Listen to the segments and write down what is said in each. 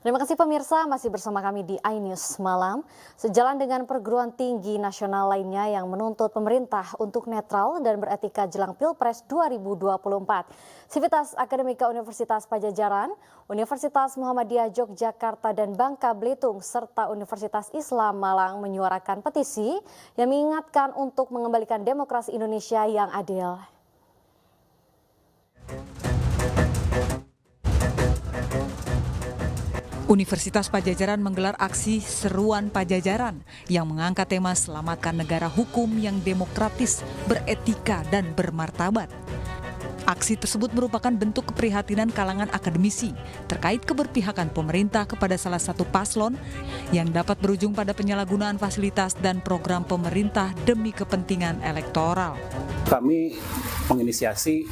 Terima kasih pemirsa, masih bersama kami di iNews Malam. Sejalan dengan perguruan tinggi nasional lainnya yang menuntut pemerintah untuk netral dan beretika jelang Pilpres 2024. Sivitas Akademika Universitas Padjadjaran, Universitas Muhammadiyah Yogyakarta dan Bangka Belitung, serta Universitas Islam Malang menyuarakan petisi yang mengingatkan untuk mengembalikan demokrasi Indonesia yang adil. Universitas Padjadjaran menggelar aksi Seruan Padjadjaran yang mengangkat tema Selamatkan Negara Hukum yang Demokratis, Beretika, dan Bermartabat. Aksi tersebut merupakan bentuk keprihatinan kalangan akademisi terkait keberpihakan pemerintah kepada salah satu paslon yang dapat berujung pada penyalahgunaan fasilitas dan program pemerintah demi kepentingan elektoral. Kami menginisiasi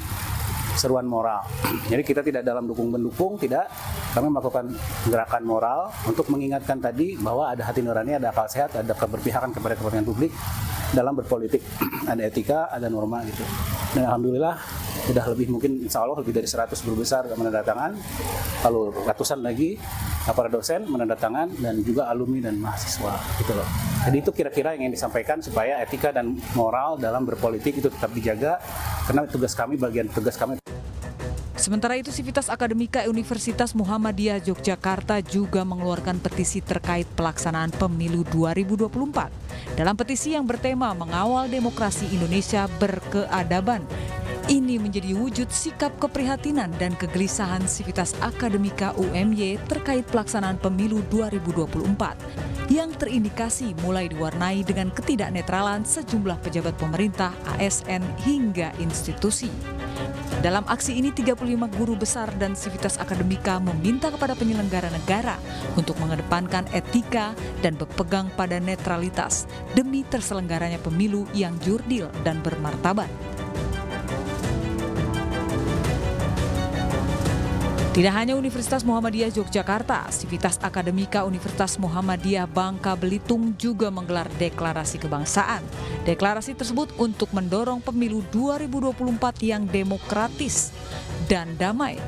seruan moral. Jadi kita tidak dalam dukung-mendukung, tidak. Kami melakukan gerakan moral untuk mengingatkan tadi bahwa ada hati nurani, ada akal sehat, ada keberpihakan kepada kepentingan publik dalam berpolitik. Ada etika, ada norma gitu. Dan alhamdulillah sudah lebih, mungkin insya Allah lebih dari 100 guru besar menandatangan, lalu ratusan lagi para dosen menandatangan dan juga alumni dan mahasiswa gitu loh. Jadi itu kira-kira yang ingin disampaikan supaya etika dan moral dalam berpolitik itu tetap dijaga, karena tugas kami, bagian tugas kami. Sementara itu, Sivitas Akademika Universitas Muhammadiyah Yogyakarta juga mengeluarkan petisi terkait pelaksanaan pemilu 2024. Dalam petisi yang bertema Mengawal Demokrasi Indonesia Berkeadaban, ini menjadi wujud sikap keprihatinan dan kegelisahan Sivitas Akademika UMY terkait pelaksanaan pemilu 2024 yang terindikasi mulai diwarnai dengan ketidaknetralan sejumlah pejabat pemerintah, ASN, hingga institusi. Dalam aksi ini, 35 guru besar dan Sivitas Akademika meminta kepada penyelenggara negara untuk mengedepankan etika dan berpegang pada netralitas demi terselenggaranya pemilu yang jurdil dan bermartabat. Tidak hanya Universitas Muhammadiyah Yogyakarta, Sivitas Akademika Universitas Muhammadiyah Bangka Belitung juga menggelar deklarasi kebangsaan. Deklarasi tersebut untuk mendorong pemilu 2024 yang demokratis dan damai.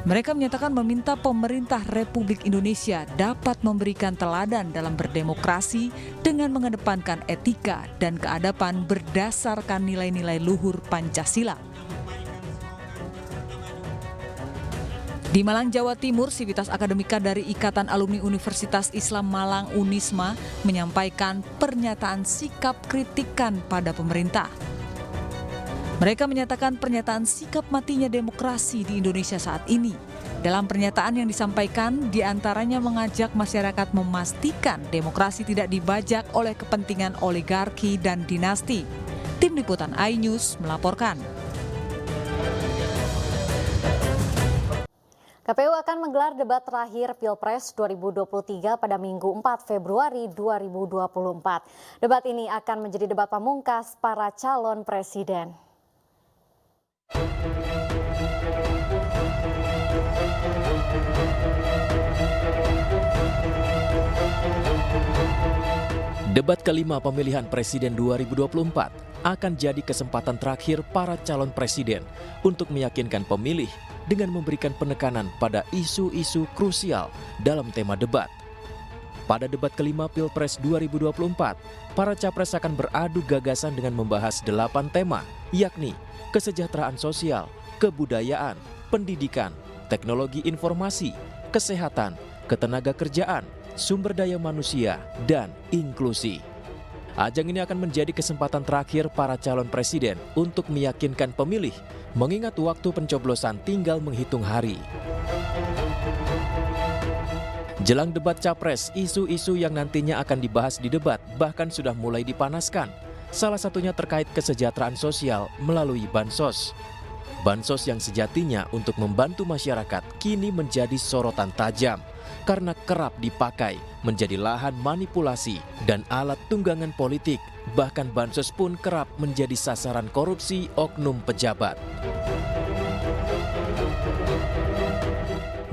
Mereka menyatakan meminta pemerintah Republik Indonesia dapat memberikan teladan dalam berdemokrasi dengan mengedepankan etika dan keadaban berdasarkan nilai-nilai luhur Pancasila. Di Malang, Jawa Timur, Sivitas Akademika dari Ikatan Alumni Universitas Islam Malang Unisma menyampaikan pernyataan sikap kritikan pada pemerintah. Mereka menyatakan pernyataan sikap matinya demokrasi di Indonesia saat ini. Dalam pernyataan yang disampaikan, diantaranya mengajak masyarakat memastikan demokrasi tidak dibajak oleh kepentingan oligarki dan dinasti. Tim Liputan iNews melaporkan. KPU akan menggelar debat terakhir Pilpres 2023 pada Minggu 4 Februari 2024. Debat ini akan menjadi debat pamungkas para calon presiden. Debat kelima pemilihan presiden 2024 akan jadi kesempatan terakhir para calon presiden untuk meyakinkan pemilih dengan memberikan penekanan pada isu-isu krusial dalam tema debat. Pada debat kelima Pilpres 2024, para capres akan beradu gagasan dengan membahas 8 tema, yakni kesejahteraan sosial, kebudayaan, pendidikan, teknologi informasi, kesehatan, ketenaga kerjaan, sumber daya manusia, dan inklusi. Ajang ini akan menjadi kesempatan terakhir para calon presiden untuk meyakinkan pemilih, mengingat waktu pencoblosan tinggal menghitung hari. Jelang debat capres, isu-isu yang nantinya akan dibahas di debat bahkan sudah mulai dipanaskan. Salah satunya terkait kesejahteraan sosial melalui bansos. Bansos yang sejatinya untuk membantu masyarakat kini menjadi sorotan tajam karena kerap dipakai menjadi lahan manipulasi dan alat tunggangan politik. Bahkan bansos pun kerap menjadi sasaran korupsi oknum pejabat.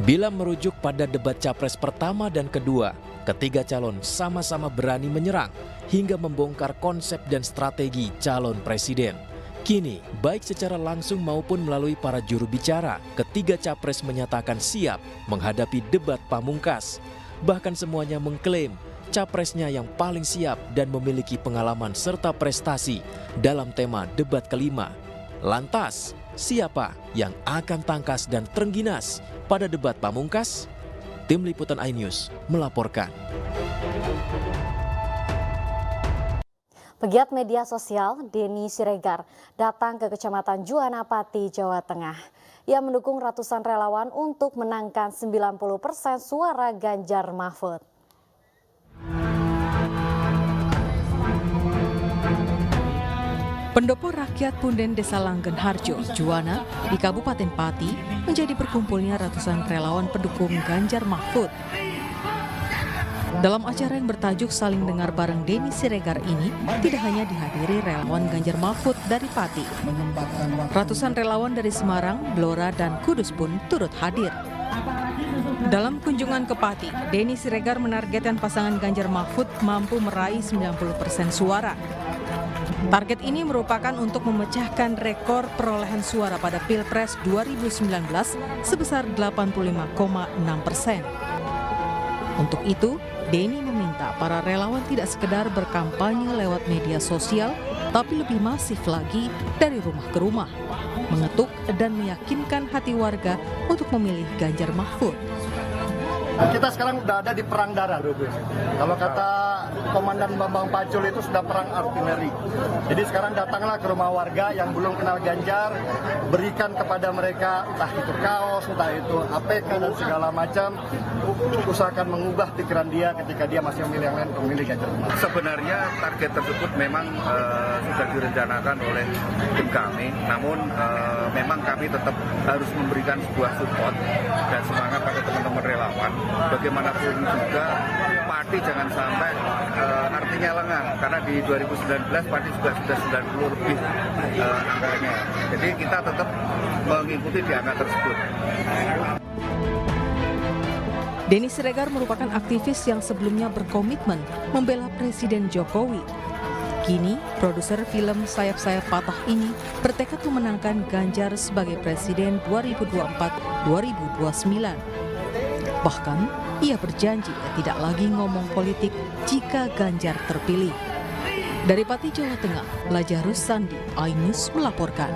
Bila merujuk pada debat capres pertama dan kedua, ketiga calon sama-sama berani menyerang hingga membongkar konsep dan strategi calon presiden. Kini, baik secara langsung maupun melalui para juru bicara, ketiga capres menyatakan siap menghadapi debat pamungkas. Bahkan semuanya mengklaim capresnya yang paling siap dan memiliki pengalaman serta prestasi dalam tema debat kelima. Lantas, siapa yang akan tangkas dan terengginas pada debat pamungkas? Tim Liputan iNews melaporkan. Pegiat media sosial Denny Siregar datang ke Kecamatan Juwana Pati, Jawa Tengah. Ia mendukung ratusan relawan untuk menangkan 90% suara Ganjar Mahfud. Pendopo rakyat Punden Desa Langgen Harjo, Juwana, di Kabupaten Pati menjadi berkumpulnya ratusan relawan pendukung Ganjar Mahfud. Dalam acara yang bertajuk Saling Dengar Bareng Denny Siregar ini, tidak hanya dihadiri relawan Ganjar Mahfud dari Pati. Ratusan relawan dari Semarang, Blora, dan Kudus pun turut hadir. Dalam kunjungan ke Pati, Denny Siregar menargetkan pasangan Ganjar Mahfud mampu meraih 90% suara. Target ini merupakan untuk memecahkan rekor perolehan suara pada Pilpres 2019 sebesar 85,6%. Untuk itu, Denny meminta para relawan tidak sekedar berkampanye lewat media sosial, tapi lebih masif lagi dari rumah ke rumah, mengetuk dan meyakinkan hati warga untuk memilih Ganjar Mahfud. Kita sekarang sudah ada di perang darat. Kalau kata Komandan Bambang Pacul itu sudah perang artileri. Jadi sekarang datanglah ke rumah warga yang belum kenal Ganjar, berikan kepada mereka entah itu kaos, entah itu APK dan segala macam. Usahakan mengubah pikiran dia ketika dia masih memilih yang lain, memilih Ganjar. Sebenarnya target tersebut memang sudah direncanakan oleh tim kami, namun memang kami tetap harus memberikan sebuah support dan semangat pada teman-teman relawan. Bagaimanapun juga Pati jangan sampai artinya lengah, karena di 2019 Pati juga sudah 90 lebih angkanya. Jadi kita tetap mengikuti di angka tersebut. Denny Siregar merupakan aktivis yang sebelumnya berkomitmen membela Presiden Jokowi. Kini, produser film Sayap-Sayap Patah ini bertekad memenangkan Ganjar sebagai Presiden 2024-2029. Bahkan, ia berjanji tidak lagi ngomong politik jika Ganjar terpilih. Dari Pati, Jawa Tengah, Lajarus Sandi, iNews melaporkan.